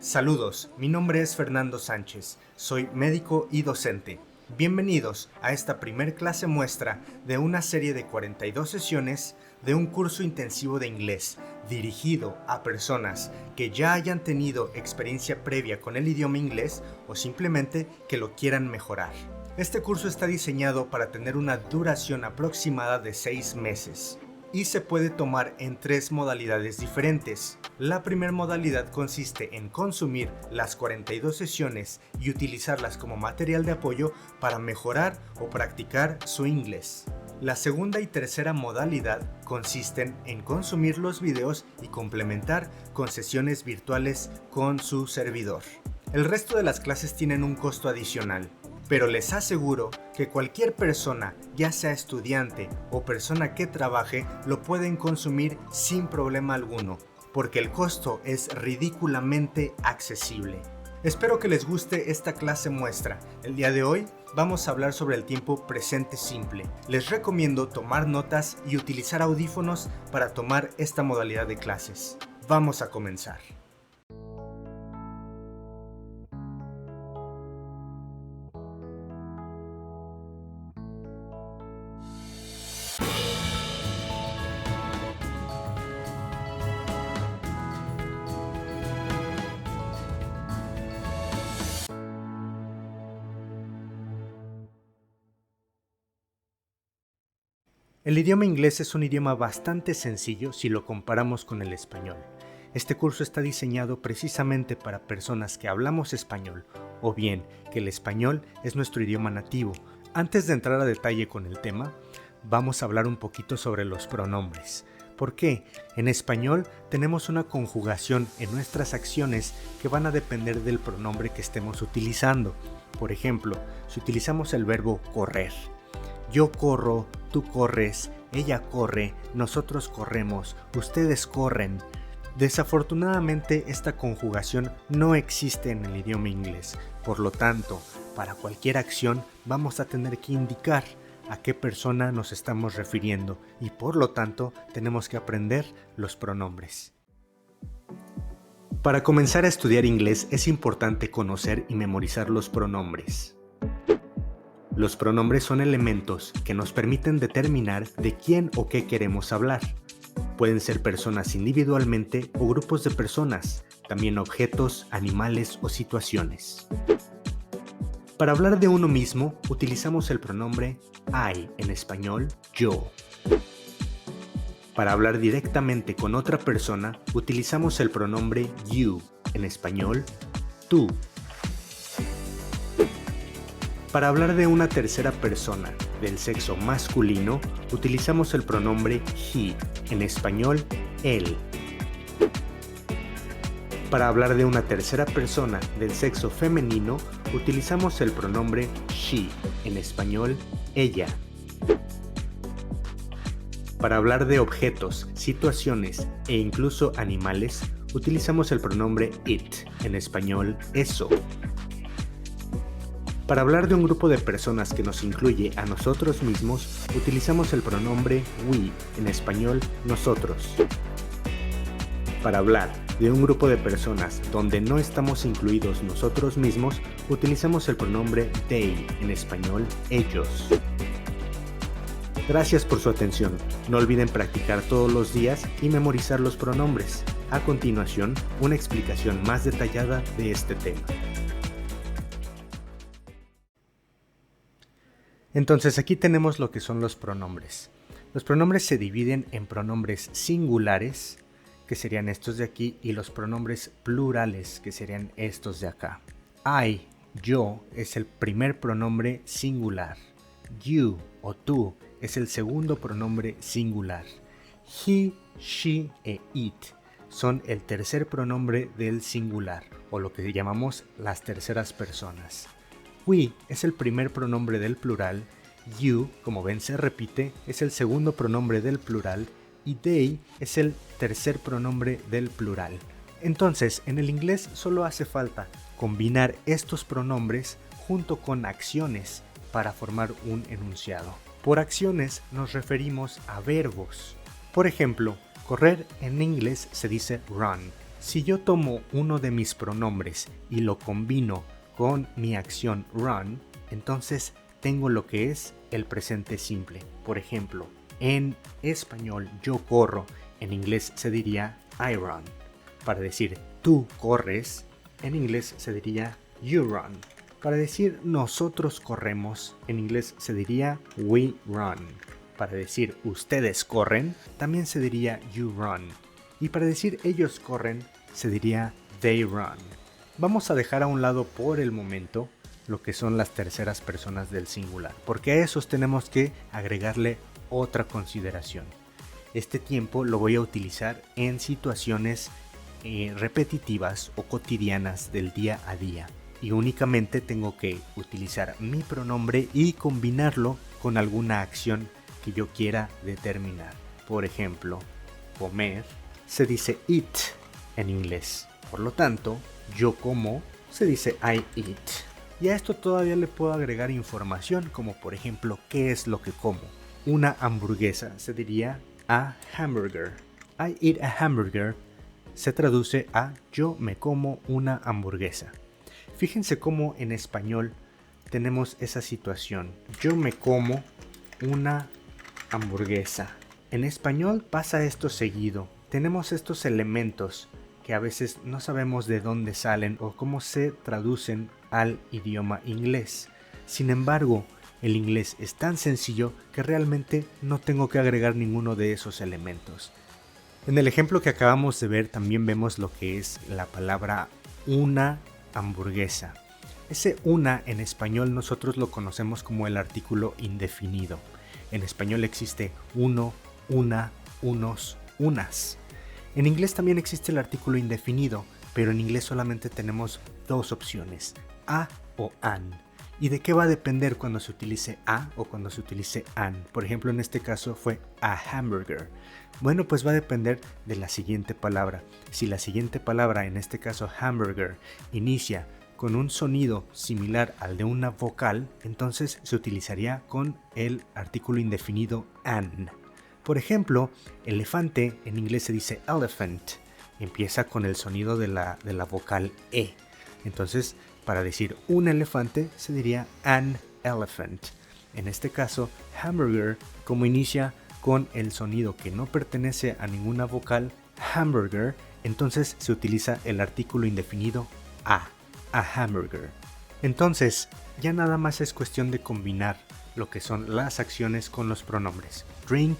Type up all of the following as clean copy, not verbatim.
Saludos, mi nombre es Fernando Sánchez, soy médico y docente. Bienvenidos a esta primer clase muestra de una serie de 42 sesiones de un curso intensivo de inglés dirigido a personas que ya hayan tenido experiencia previa con el idioma inglés o simplemente que lo quieran mejorar. Este curso está diseñado para tener una duración aproximada de 6 meses. Y se puede tomar en 3 modalidades diferentes. La primera modalidad consiste en consumir las 42 sesiones y utilizarlas como material de apoyo para mejorar o practicar su inglés. La segunda y tercera modalidad consisten en consumir los videos y complementar con sesiones virtuales con su servidor. El resto de las clases tienen un costo adicional, pero les aseguro que cualquier persona, ya sea estudiante o persona que trabaje, lo pueden consumir sin problema alguno, porque el costo es ridículamente accesible. Espero que les guste esta clase muestra. El día de hoy vamos a hablar sobre el tiempo presente simple. Les recomiendo tomar notas y utilizar audífonos para tomar esta modalidad de clases. Vamos a comenzar. El idioma inglés es un idioma bastante sencillo si lo comparamos con el español. Este curso está diseñado precisamente para personas que hablamos español, o bien que el español es nuestro idioma nativo. Antes de entrar a detalle con el tema, vamos a hablar un poquito sobre los pronombres. ¿Por qué? En español tenemos una conjugación en nuestras acciones que van a depender del pronombre que estemos utilizando. Por ejemplo, si utilizamos el verbo correr, yo corro, tú corres, ella corre, nosotros corremos, ustedes corren. Desafortunadamente, esta conjugación no existe en el idioma inglés. Por lo tanto, para cualquier acción vamos a tener que indicar a qué persona nos estamos refiriendo y por lo tanto tenemos que aprender los pronombres. Para comenzar a estudiar inglés es importante conocer y memorizar los pronombres. Los pronombres son elementos que nos permiten determinar de quién o qué queremos hablar. Pueden ser personas individualmente o grupos de personas, también objetos, animales o situaciones. Para hablar de uno mismo, utilizamos el pronombre I, en español, yo. Para hablar directamente con otra persona, utilizamos el pronombre you, en español, tú. Para hablar de una tercera persona del sexo masculino, utilizamos el pronombre he, en español, él. Para hablar de una tercera persona del sexo femenino, utilizamos el pronombre she, en español, ella. Para hablar de objetos, situaciones e incluso animales, utilizamos el pronombre it, en español, eso. Para hablar de un grupo de personas que nos incluye a nosotros mismos, utilizamos el pronombre we, en español, nosotros. Para hablar de un grupo de personas donde no estamos incluidos nosotros mismos, utilizamos el pronombre they, en español, ellos. Gracias por su atención. No olviden practicar todos los días y memorizar los pronombres. A continuación, una explicación más detallada de este tema. Entonces aquí tenemos lo que son los pronombres. Los pronombres se dividen en pronombres singulares, que serían estos de aquí, y los pronombres plurales, que serían estos de acá. I, yo, es el primer pronombre singular. You o tú es el segundo pronombre singular. He, she e it son el tercer pronombre del singular, o lo que llamamos las terceras personas. We es el primer pronombre del plural, you, como ven se repite, es el segundo pronombre del plural y they es el tercer pronombre del plural. Entonces, en el inglés solo hace falta combinar estos pronombres junto con acciones para formar un enunciado. Por acciones nos referimos a verbos. Por ejemplo, correr en inglés se dice run Si yo tomo uno de mis pronombres y lo combino con mi acción run, entonces tengo lo que es el presente simple. Por ejemplo, en español yo corro, en inglés se diría I run. Para decir tú corres, en inglés se diría you run. Para decir nosotros corremos, en inglés se diría we run. Para decir ustedes corren, también se diría you run. Y para decir ellos corren, se diría they run. Vamos a dejar a un lado por el momento lo que son las terceras personas del singular, porque a esos tenemos que agregarle otra consideración. Este tiempo lo voy a utilizar en situaciones repetitivas o cotidianas del día a día, y únicamente tengo que utilizar mi pronombre y combinarlo con alguna acción que yo quiera determinar. Por ejemplo, comer se dice eat en inglés, por lo tanto, yo como se dice I eat. Y a esto todavía le puedo agregar información, como por ejemplo, ¿qué es lo que como? Una hamburguesa se diría a hamburger. I eat a hamburger se traduce a yo me como una hamburguesa. Fíjense cómo en español tenemos esa situación. Yo me como una hamburguesa. En español pasa esto seguido. Tenemos estos elementos que a veces no sabemos de dónde salen o cómo se traducen al idioma inglés. Sin embargo, el inglés es tan sencillo que realmente no tengo que agregar ninguno de esos elementos. En el ejemplo que acabamos de ver también vemos lo que es la palabra una hamburguesa. Ese una en español nosotros lo conocemos como el artículo indefinido. En español existe uno, una, unos, unas. En inglés también existe el artículo indefinido, pero en inglés solamente tenemos dos opciones, a o an. ¿Y de qué va a depender cuando se utilice a o cuando se utilice an? Por ejemplo, en este caso fue a hamburger. Bueno, pues va a depender de la siguiente palabra. Si la siguiente palabra, en este caso hamburger, inicia con un sonido similar al de una vocal, entonces se utilizaría con el artículo indefinido an. Por ejemplo, elefante en inglés se dice elephant. Empieza con el sonido de la vocal E. Entonces, para decir un elefante se diría an elephant. En este caso, hamburger, como inicia con el sonido que no pertenece a ninguna vocal, hamburger, entonces se utiliza el artículo indefinido a hamburger. Entonces, ya nada más es cuestión de combinar lo que son las acciones con los pronombres. Drink,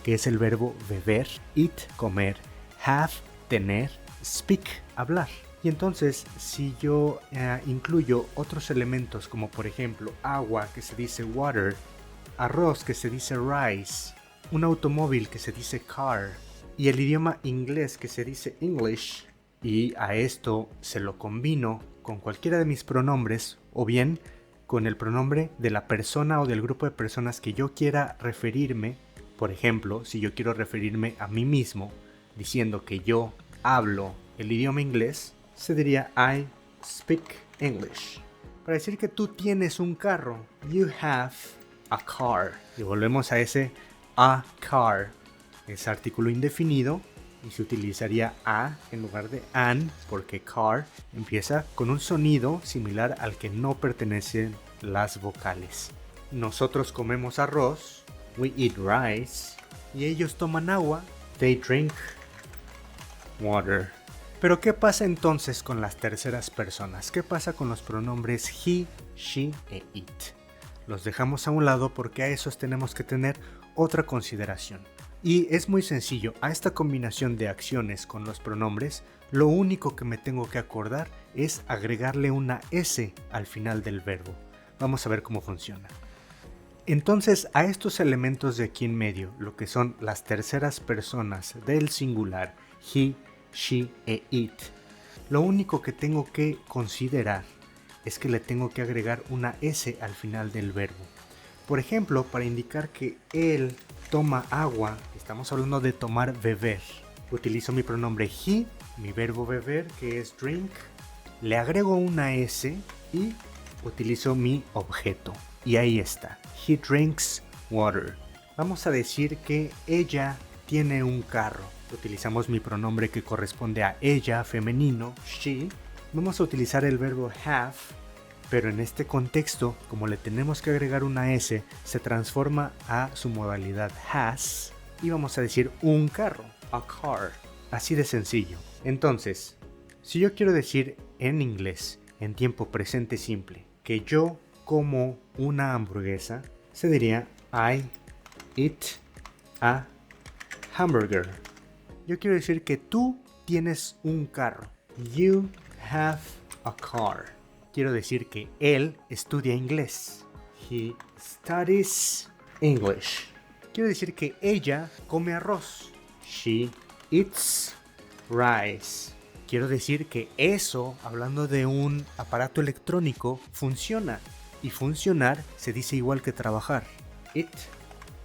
que es el verbo beber, eat, comer, have, tener, speak, hablar. Y entonces, si yo incluyo otros elementos como por ejemplo agua, que se dice water, arroz, que se dice rice, un automóvil, que se dice car, y el idioma inglés, que se dice English, y a esto se lo combino con cualquiera de mis pronombres, o bien con el pronombre de la persona o del grupo de personas que yo quiera referirme. Por ejemplo, si yo quiero referirme a mí mismo diciendo que yo hablo el idioma inglés, se diría I speak English. Para decir que tú tienes un carro, you have a car. Y volvemos a ese a car. Es artículo indefinido y se utilizaría a en lugar de an, porque car empieza con un sonido similar al que no pertenecen las vocales. Nosotros comemos arroz, we eat rice, y ellos toman agua, they drink water. Pero ¿qué pasa entonces con las terceras personas? ¿Qué pasa con los pronombres he, she e it? Los dejamos a un lado porque a esos tenemos que tener otra consideración. Y es muy sencillo, a esta combinación de acciones con los pronombres, lo único que me tengo que acordar es agregarle una S al final del verbo. Vamos a ver cómo funciona. Entonces, a estos elementos de aquí en medio, lo que son las terceras personas del singular, he, she e it, lo único que tengo que considerar es que le tengo que agregar una S al final del verbo. Por ejemplo, para indicar que él toma agua, estamos hablando de tomar, beber. Utilizo mi pronombre he, mi verbo beber, que es drink, le agrego una S y utilizo mi objeto. Y ahí está, he drinks water. Vamos a decir que ella tiene un carro. utilizamos mi pronombre que corresponde a ella, femenino, she. Vamos a utilizar el verbo have, pero en este contexto, como le tenemos que agregar una S, se transforma a su modalidad has y vamos a decir un carro, a car. Así de sencillo. Entonces, si yo quiero decir en inglés, en tiempo presente simple, que yo como una hamburguesa, se diría I eat a hamburger. Yo quiero decir que tú tienes un carro. You have a car. Quiero decir que él estudia inglés. He studies English. Quiero decir que ella come arroz. She eats rice. Quiero decir que eso, hablando de un aparato electrónico, funciona. Y funcionar se dice igual que trabajar. It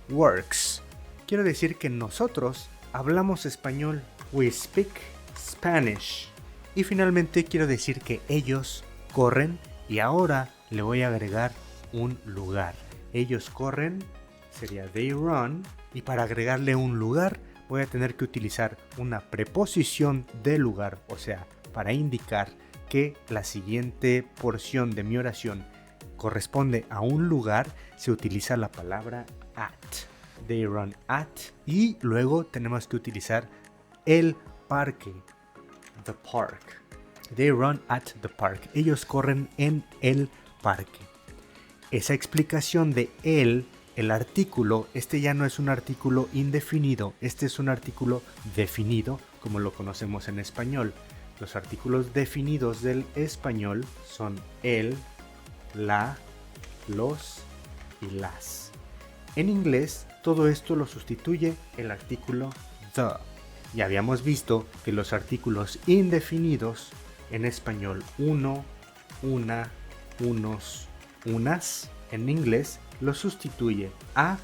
works. Quiero decir que nosotros hablamos español. We speak Spanish. Y finalmente quiero decir que ellos corren y ahora le voy a agregar un lugar. Ellos corren, sería they run, y para agregarle un lugar voy a tener que utilizar una preposición de lugar, o sea, para indicar que la siguiente porción de mi oración corresponde a un lugar, se utiliza la palabra at. They run at, y luego tenemos que utilizar el parque, the park. They run at the park. Ellos corren en el parque. Esa explicación de el artículo, este ya no es un artículo indefinido, este es un artículo definido, como lo conocemos en español. Los artículos definidos del español son el, la, los y las. En inglés, todo esto lo sustituye el artículo the. Ya habíamos visto que los artículos indefinidos en español, uno, una, unos, unas, en inglés lo sustituye a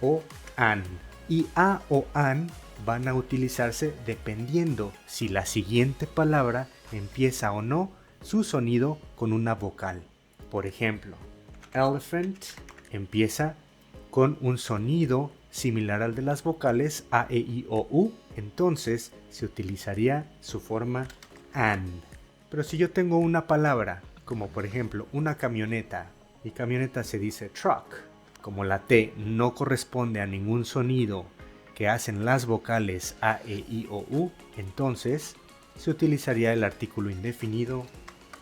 o an. Y a o an van a utilizarse dependiendo si la siguiente palabra empieza o no su sonido con una vocal. Por ejemplo, elephant empieza con un sonido similar al de las vocales a, e, i, o, u, entonces se utilizaría su forma an. Pero si yo tengo una palabra, como por ejemplo una camioneta, y camioneta se dice truck, como la T no corresponde a ningún sonido que hacen las vocales a, e, i, o, u, entonces se utilizaría el artículo indefinido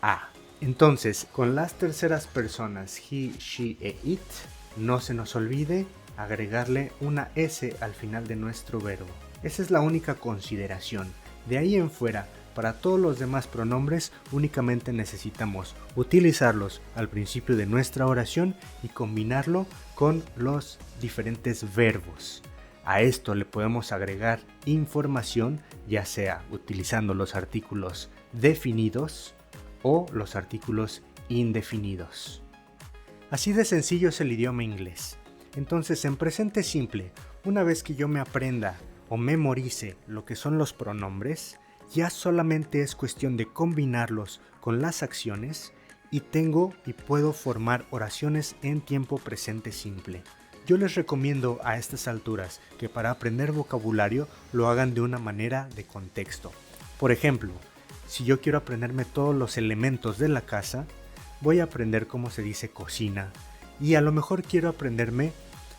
a. Entonces, con las terceras personas he, she e it, no se nos olvide agregarle una S al final de nuestro verbo. Esa es la única consideración. De ahí en fuera, para todos los demás pronombres únicamente necesitamos utilizarlos al principio de nuestra oración y combinarlo con los diferentes verbos. A esto le podemos agregar información, ya sea utilizando los artículos definidos o los artículos indefinidos. Así de sencillo es el idioma inglés. Entonces, en presente simple, una vez que yo me aprenda o memorice lo que son los pronombres, ya solamente es cuestión de combinarlos con las acciones y puedo formar oraciones en tiempo presente simple. Yo les recomiendo a estas alturas que para aprender vocabulario lo hagan de una manera de contexto. Por ejemplo, si yo quiero aprenderme todos los elementos de la casa, voy a aprender cómo se dice cocina y a lo mejor quiero aprenderme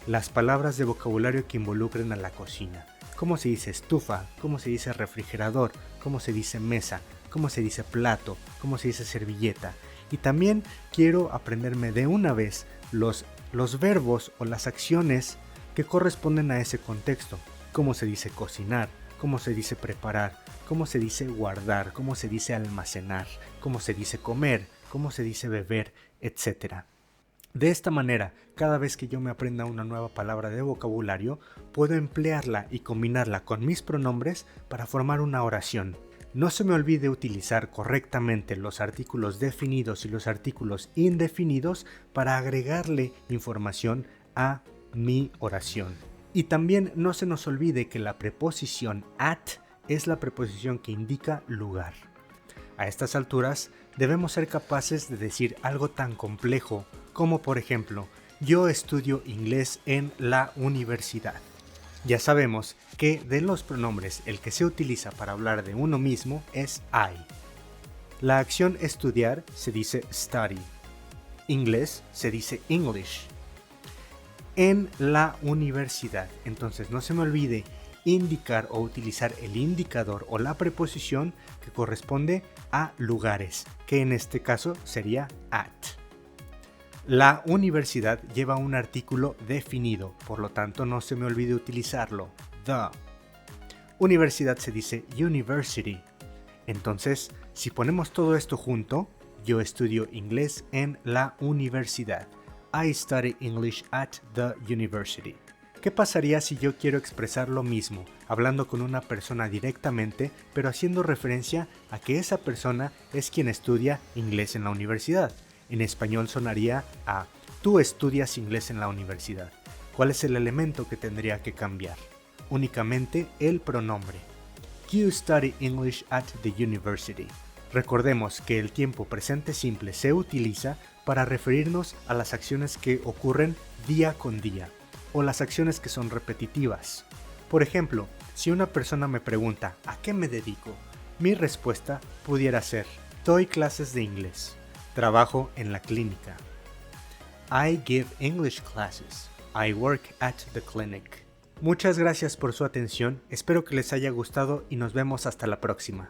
las palabras de vocabulario que involucren a la cocina. Cómo se dice estufa, cómo se dice refrigerador, cómo se dice mesa, cómo se dice plato, cómo se dice servilleta. Y también quiero aprenderme de una vez los verbos o las acciones que corresponden a ese contexto. Cómo se dice cocinar, cómo se dice preparar, cómo se dice guardar, cómo se dice almacenar, cómo se dice comer, cómo se dice beber, etc. De esta manera, cada vez que yo me aprenda una nueva palabra de vocabulario, puedo emplearla y combinarla con mis pronombres para formar una oración. No se me olvide utilizar correctamente los artículos definidos y los artículos indefinidos para agregarle información a mi oración. Y también no se nos olvide que la preposición at es la preposición que indica lugar. A estas alturas debemos ser capaces de decir algo tan complejo como por ejemplo, yo estudio inglés en la universidad. Ya sabemos que de los pronombres el que se utiliza para hablar de uno mismo es I. La acción estudiar se dice study. Inglés se dice English. En la universidad, entonces no se me olvide indicar o utilizar el indicador o la preposición que corresponde a lugares, que en este caso sería at. La universidad lleva un artículo definido, por lo tanto no se me olvide utilizarlo, the. Universidad se dice university. Entonces, si ponemos todo esto junto, yo estudio inglés en la universidad. I study English at the university. ¿Qué pasaría si yo quiero expresar lo mismo, hablando con una persona directamente, pero haciendo referencia a que esa persona es quien estudia inglés en la universidad? En español sonaría a tú estudias inglés en la universidad. ¿Cuál es el elemento que tendría que cambiar? Únicamente el pronombre. You study English at the university. Recordemos que el tiempo presente simple se utiliza para referirnos a las acciones que ocurren día con día o las acciones que son repetitivas. Por ejemplo, si una persona me pregunta ¿a qué me dedico?, mi respuesta pudiera ser doy clases de inglés, trabajo en la clínica. I give English classes. I work at the clinic. Muchas gracias por su atención, espero que les haya gustado y nos vemos hasta la próxima.